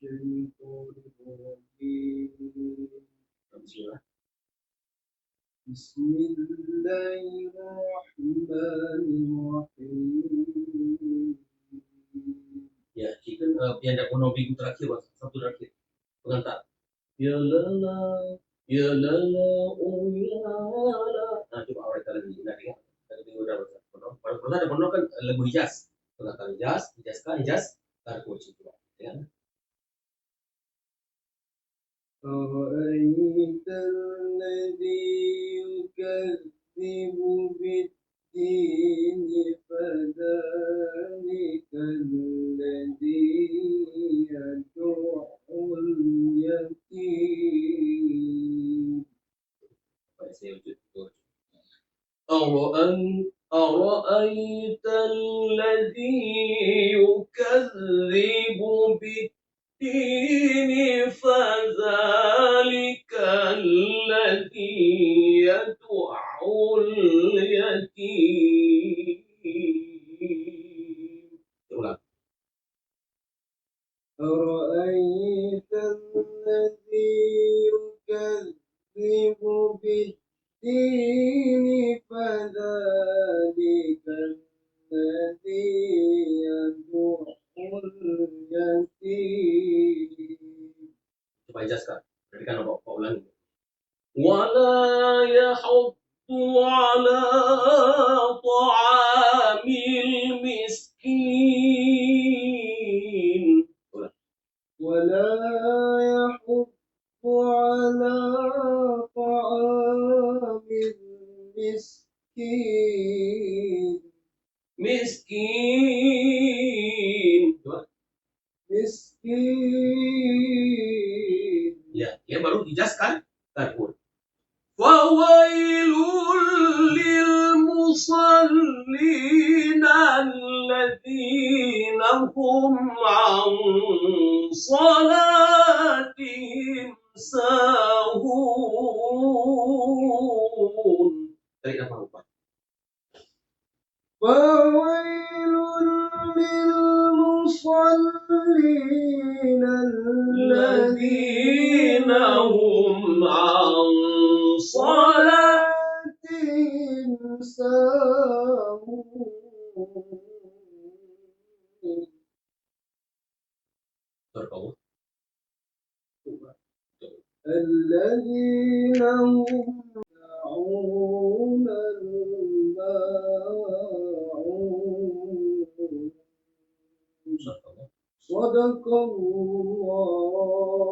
الشيطان الرجيم. بسم الله الرحمن الرحيم. Ya, kita yang dah pernah minggu terakhir, satu terakhir. Pengantar. Ya lala, oh ya lala. Nah, coba awal kita lagi nak dengar. Kita tengok dah pasal. Pada ada pernah kan lagu hijaz. Pengantar hijaz, tak kunci coba. Ya. أرأيت الذي يكذب بالدين فذلك الذي يدع اليتيم. أرأيت الذي يكذب بالدين فذلك الذي يدع اليتيم. أرأيت الذي يكذب بالدين فذلك الذي يدع اليتيم. Coba jelaskan. Berarti kan Bapak ulangi. ولا يحض على طعام المسكين. ولا يحض على طعام المسكين. Miskin. مسكين. Ya, dia baru dijelaskan tarbun. فويل للمصلين الذين هم عن صلاتهم ساهون. Tarik nafas lupa. فويل للمصلين الذين هم عن صلاتهم ساهون. الذين هم يدعون الماعون. صدق الله